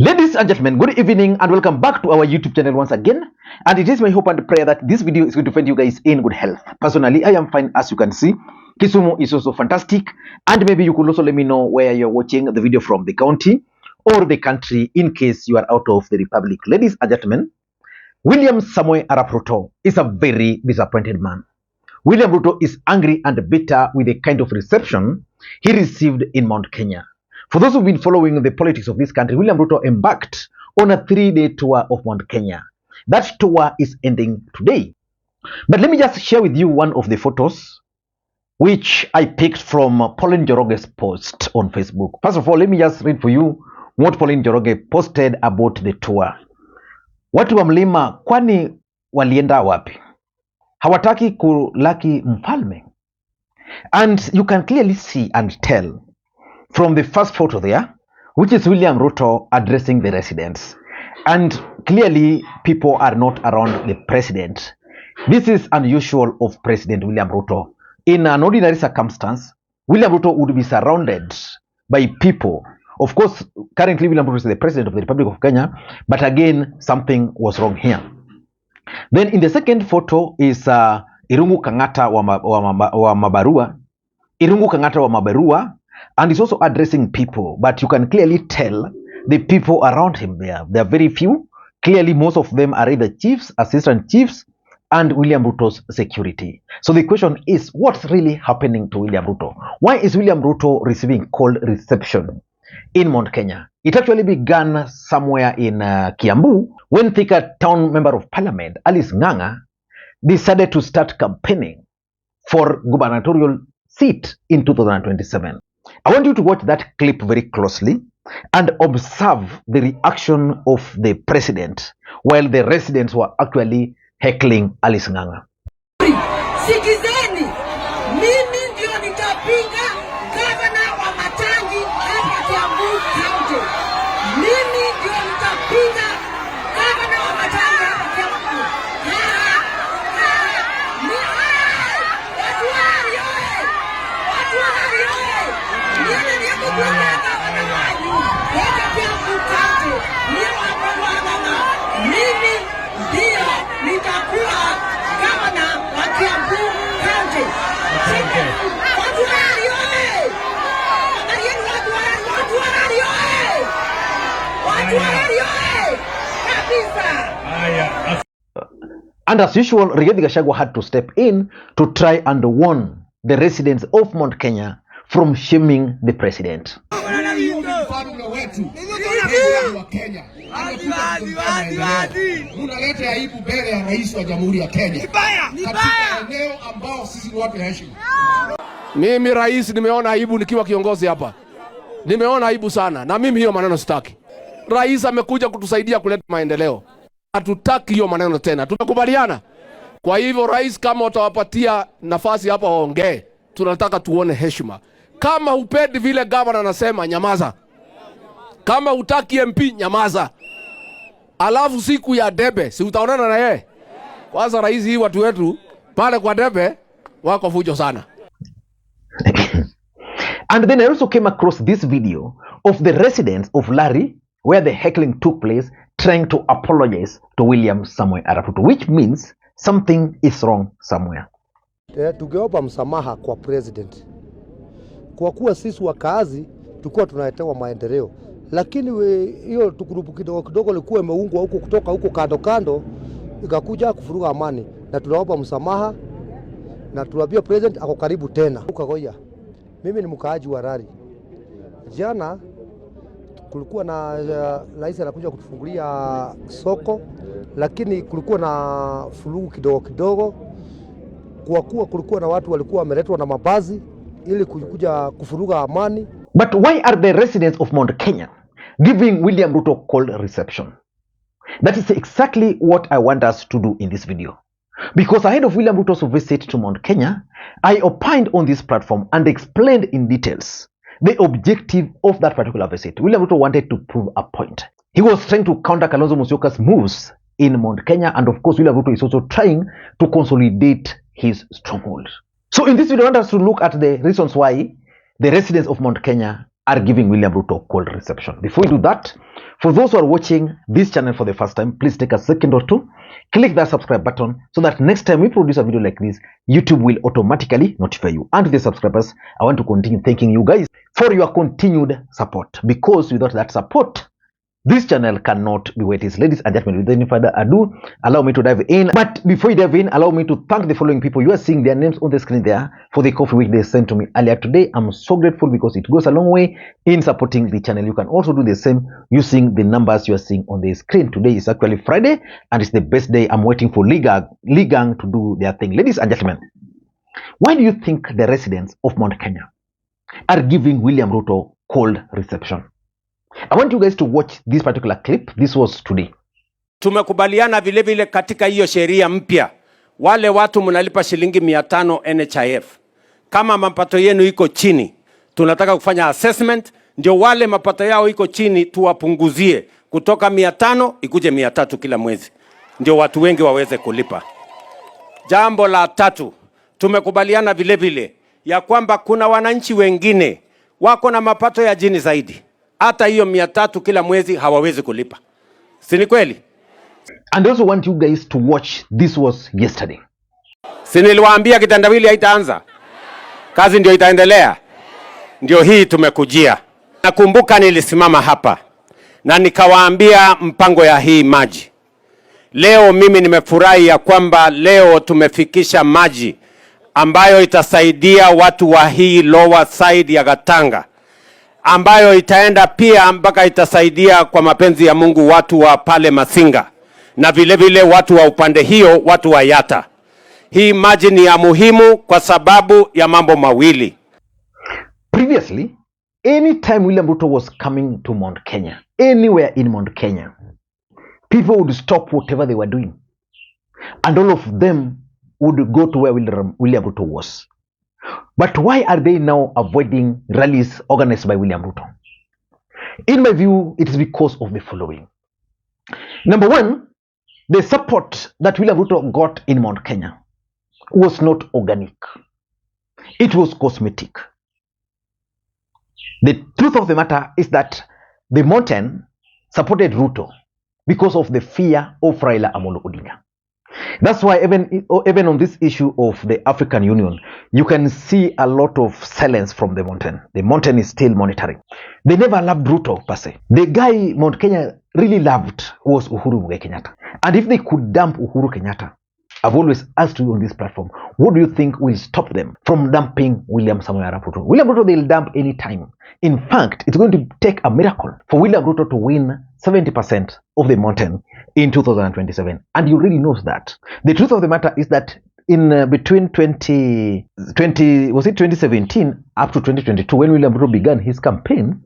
Ladies and gentlemen, good evening and welcome back to our YouTube channel once again. And it is my hope and prayer that this video is going to find you guys in good health. Personally, I am fine, as you can see. Kisumu is also fantastic. And maybe you could also let me know where you're watching the video from, the county or the country, in case you are out of the republic. Ladies and gentlemen, William Samoei Arap Ruto is a very disappointed man. William Ruto is angry and bitter with the kind of reception he received in Mount Kenya. For those who've been following the politics of this country, William Ruto embarked on a 3-day tour of Mount Kenya. That tour is ending today. But let me just share with you one of the photos which I picked from Pauline Njoroge's post on Facebook. First of all, let me just read for you what Pauline Njoroge posted about the tour. Watu wa mlima kwani walienda wapi? Hawataki kulaki mfalme. And you can clearly see and tell from the first photo there, which is William Ruto addressing the residents. And clearly, people are not around the president. This is unusual of President William Ruto. In an ordinary circumstance, William Ruto would be surrounded by people. Of course, currently William Ruto is the president of the Republic of Kenya, but again, something was wrong here. Then in the second photo is Irungu Kang'ata wa Mabarua. Irungu Kang'ata wa Mabarua. And he's also addressing people, but you can clearly tell the people around him there. There are very few. Clearly, most of them are either chiefs, assistant chiefs, and William Ruto's security. So the question is, what's really happening to William Ruto? Why is William Ruto receiving cold reception in Mount Kenya? It actually began somewhere in Kiambu when Thika town member of parliament, Alice Ng'ang'a, decided to start campaigning for gubernatorial seat in 2027. I want you to watch that clip very closely and observe the reaction of the president while the residents were actually heckling Alice Ng'ang'a. Sikizeni, mimi ndio nitapinga gavana wa Matangi hapa Kiambu County. Mimi ndio nitapinga gavana wa Matangi hapa Kiambu. And as usual, Rigathi Gachagua had to step in to try and warn the residents of Mount Kenya from shaming the president. Unaleta aibu mbele ya rais wa Jamhuri ya Kenya. Katika eneo ambao sisi watu heshima. Mimi rais nimeona aibu nikiwa kiongozi hapa. Nimeona aibu sana na mimi hiyo maneno sitaki. Rais amekuja kutusaidia kuleta maendeleo. Hatutaki hiyo maneno tena. Tumekubaliana. Kwa hivyo rais, kama utawapatia nafasi hapa waongee, tunataka tuone heshima. Kama upendi vile governor anasema, nyamaza. Kama utaki MP, nyamaza. Alafu siku ya debe, si utaonana na yeye? Kwanza rais, hii watu wetu pale kwa debe wako fujo sana. And then I also came across this video of the residents of Larry where the heckling took place, trying to apologize to William Samoei Arap Ruto, which means something is wrong somewhere. Tungeomba msamaha kwa president. Kwa kuwa sisi wakaazi tulikuwa tunaletewa maendeleo. Lakini hiyo tukurupu kidogo kidogo ilikuwa imeungwa huko kutoka huko kando kando ikakuja kufuruga amani, na tunaomba msamaha na tunaambia president ako karibu tena. Ukagoya. Mimi ni mkaaji wa Rari. Jana kulikuwa na rais anakuja kutufungulia soko, lakini kulikuwa na furugu kidogo kidogo kwa kuwa kulikuwa na watu walikuwa wameletwa na mabazi ili kuja kufuruga amani. But why are the residents of Mount Kenya giving William Ruto cold reception? That is exactly what I want us to do in this video. Because ahead of William Ruto's visit to Mount Kenya, I opined on this platform and explained in details the objective of that particular visit. William Ruto wanted to prove a point. He was trying to counter Kalonzo Musyoka's moves in Mount Kenya, and of course William Ruto is also trying to consolidate his stronghold. So in this video, I want us to look at the reasons why the residents of Mount Kenya are giving William Ruto cold reception. Before we do that, for those who are watching this channel for the first time, please take a second or two, click that subscribe button so that next time we produce a video like this, YouTube will automatically notify you. And to the subscribers, I want to continue thanking you guys for your continued support, because without that support, this channel cannot be where it is. Ladies and gentlemen, without any further ado, allow me to dive in. But before you dive in, allow me to thank the following people. You are seeing their names on the screen there for the coffee which they sent to me earlier today. I'm so grateful because it goes a long way in supporting the channel. You can also do the same using the numbers you are seeing on the screen. Today is actually Friday and it's the best day. I'm waiting for Ligang to do their thing. Ladies and gentlemen, why do you think the residents of Mount Kenya are giving William Ruto cold reception? I want you guys to watch this particular clip. This was today. Tumekubaliana vile vile katika hiyo sheria mpya, wale watu mnalipa shilingi 500 NHIF. Kama mapato yenu iko chini, tunataka kufanya assessment, ndio wale mapato yao iko chini tuwapunguzie kutoka 500 ikuje 300 kila mwezi. Ndio watu wengi waweze kulipa. Jambo la tatu, tumekubaliana vile vile ya kwamba kuna wananchi wengine wako na mapato ya chini zaidi. Hata hiyo 300 kila mwezi hawawezi kulipa. Si ni kweli? And I also want you guys to watch. This was yesterday. Si niliwaambia kitandawili haitaanza? Kazi ndio itaendelea. Ndio hii tumekujia. Nakumbuka nilisimama hapa na nikawaambia mpango ya hii maji. Leo mimi nimefurahi ya kwamba leo tumefikisha maji ambayo itasaidia watu wa hii lower side ya Gatanga, ambayo itaenda pia mpaka itasaidia kwa mapenzi ya Mungu watu wa pale Masinga na vile vile watu wa upande hiyo, watu wa Yata. Hii maji ni ya muhimu kwa sababu ya mambo mawili. Previously, anytime William Ruto was coming to Mount Kenya, anywhere in Mount Kenya, people would stop whatever they were doing and all of them would go to where William Ruto was. But why are they now avoiding rallies organized by William Ruto? In my view, it is because of the following. Number one, the support that William Ruto got in Mount Kenya was not organic. It was cosmetic. The truth of the matter is that the mountain supported Ruto because of the fear of Raila Amolo Odinga. That's why even on this issue of the African Union, you can see a lot of silence from the mountain. The mountain is still monitoring. They never loved Ruto per se. The guy Mount Kenya really loved was Uhuru Muigai Kenyatta. And if they could dump Uhuru Kenyatta, I've always asked you on this platform, what do you think will stop them from dumping William Samoei Arap Ruto? William Ruto, they'll dump any time. In fact, it's going to take a miracle for William Ruto to win 70% of the mountain in 2027. And you really know that. The truth of the matter is that in between 2017 up to 2022, when William Ruto began his campaign,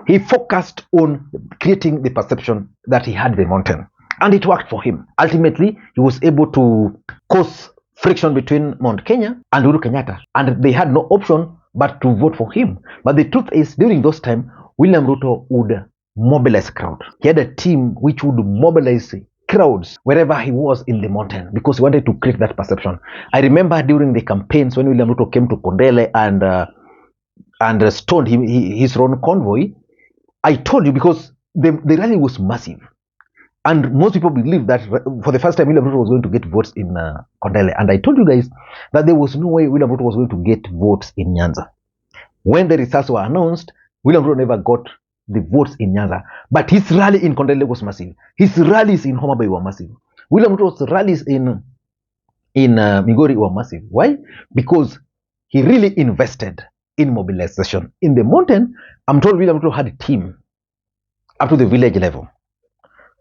he focused on creating the perception that he had the mountain. And it worked for him. Ultimately, he was able to cause friction between Mount Kenya and Uhuru Kenyatta. And they had no option but to vote for him. But the truth is, during those times, William Ruto would mobilize crowd. He had a team which would mobilize crowds wherever he was in the mountain because he wanted to create that perception. I remember during the campaigns when William Ruto came to Kondele and stoned his own convoy, I told you because the rally was massive. And most people believe that for the first time William Ruto was going to get votes in Kondele. And I told you guys that there was no way William Ruto was going to get votes in Nyanza. When the results were announced, William Ruto never got the votes in Nyanza. But his rally in Kondele was massive. His rallies in Homa Bay were massive. William Ruto's rallies in Migori were massive. Why? Because he really invested in mobilization. In the mountain, I'm told William Ruto had a team up to the village level.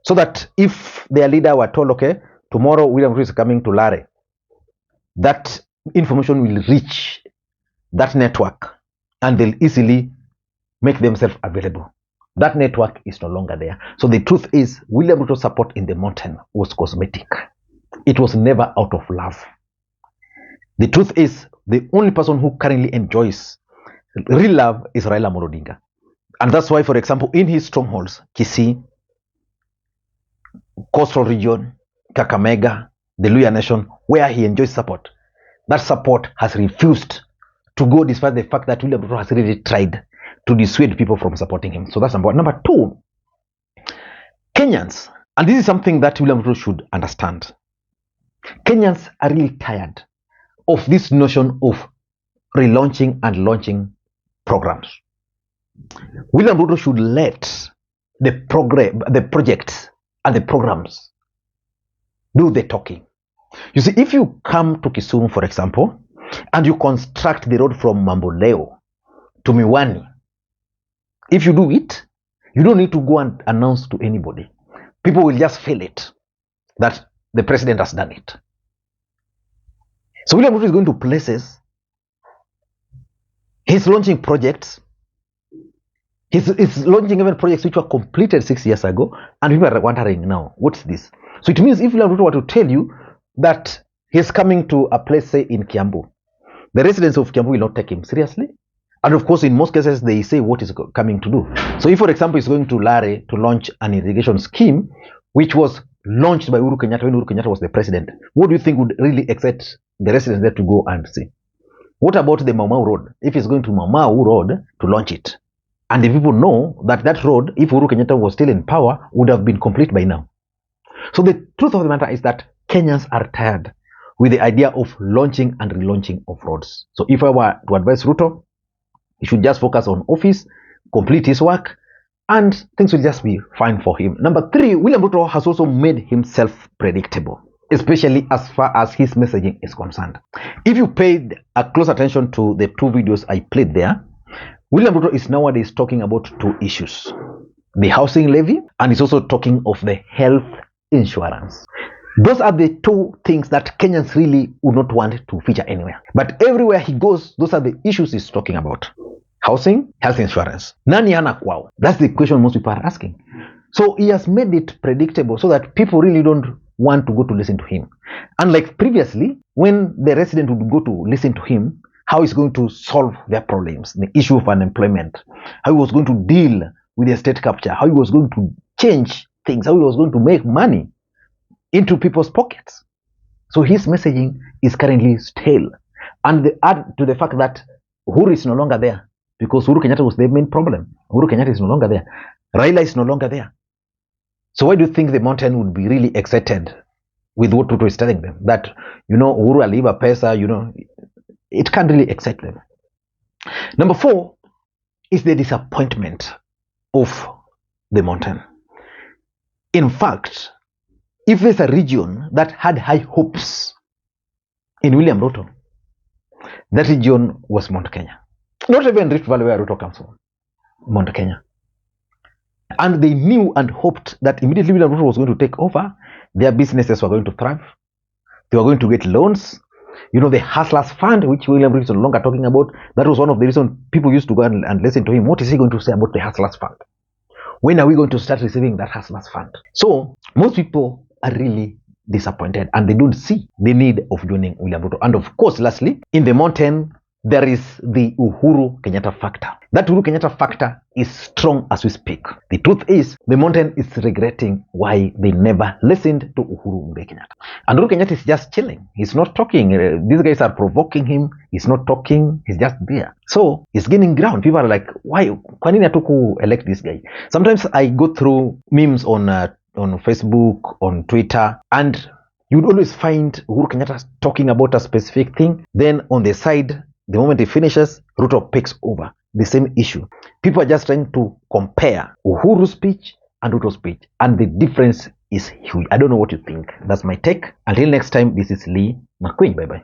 So that if their leader were told, okay, tomorrow William Ruto is coming to Lare, that information will reach that network and they'll easily make themselves available. That network is no longer there. So the truth is, William Ruto's support in the mountain was cosmetic. It was never out of love. The truth is, the only person who currently enjoys real love is Raila Amolo Odinga. And that's why, for example, in his strongholds, Kisii, Coastal region, Kakamega, the Luya Nation, where he enjoys support, that support has refused to go despite the fact that William Ruto has really tried to dissuade people from supporting him. So that's number one. Number two, Kenyans, and this is something that William Ruto should understand. Kenyans are really tired of this notion of relaunching and launching programs. William Ruto should let the projects and the programs do the talking. You see, if you come to Kisumu, for example, and you construct the road from Mamboleo to Miwani, if you do it, you don't need to go and announce to anybody. People will just feel it, that the president has done it. So William Ruto is going to places, he's launching projects, he's launching even projects which were completed 6 years ago, and people are wondering now, what's this? So it means if William Ruto were to tell you that he's coming to a place, say in Kiambu, the residents of Kiambu will not take him seriously. And of course, in most cases, they say what is coming to do. So if, for example, he's going to Lare to launch an irrigation scheme, which was launched by Uhuru Kenyatta when Uhuru Kenyatta was the president, what do you think would really excite the residents there to go and see? What about the Mau Mau Road? If he's going to Mau Mau Road to launch it, and the people know that that road, if Uhuru Kenyatta was still in power, would have been complete by now. So the truth of the matter is that Kenyans are tired with the idea of launching and relaunching of roads. So if I were to advise Ruto, he should just focus on office, complete his work, and things will just be fine for him. Number three, William Ruto has also made himself predictable, especially as far as his messaging is concerned. If you paid a close attention to the two videos I played there, William Ruto is nowadays talking about two issues: the housing levy, and he's also talking of the health insurance. Those are the two things that Kenyans really would not want to feature anywhere. But everywhere he goes, those are the issues he's talking about: housing, health insurance. Nani ana kwao? That's the question most people are asking. So he has made it predictable so that people really don't want to go to listen to him. Unlike previously, when the resident would go to listen to him, how he's going to solve their problems, the issue of unemployment, how he was going to deal with the state capture, how he was going to change things, how he was going to make money into people's pockets. So his messaging is currently stale. And add to the fact that Uhuru is no longer there, because Uhuru Kenyatta was the main problem. Uhuru Kenyatta is no longer there. Raila is no longer there. So why do you think the mountain would be really excited with what Ruto is telling them? That, Uhuru aliiba pesa, it can't really excite them. Number four is the disappointment of the mountain. In fact, if there's a region that had high hopes in William Ruto, that region was Mount Kenya. Not even Rift Valley where Ruto comes from, Mount Kenya. And they knew and hoped that immediately William Ruto was going to take over, their businesses were going to thrive. They were going to get loans. The Hustlers Fund, which William Ruto is no longer talking about, that was one of the reasons people used to go and listen to him. What is he going to say about the Hustlers Fund? When are we going to start receiving that Hustlers Fund? So most people are really disappointed and they don't see the need of joining William Ruto. And of course, lastly, in the mountain, there is the Uhuru Kenyatta factor. That Uhuru Kenyatta factor is strong as we speak. The truth is, the mountain is regretting why they never listened to Uhuru Kenyatta. And Uhuru Kenyatta is just chilling. He's not talking. These guys are provoking him. He's not talking. He's just there. So he's gaining ground. People are like, why? Kwa nini hatuku elect this guy? Sometimes I go through memes on Facebook, on Twitter, and you'd always find Uhuru Kenyatta talking about a specific thing. Then on the side, the moment he finishes, Ruto picks over the same issue. People are just trying to compare Uhuru's speech and Ruto's speech, and the difference is huge. I don't know what you think. That's my take. Until next time, this is Lee Makwiny. Bye-bye.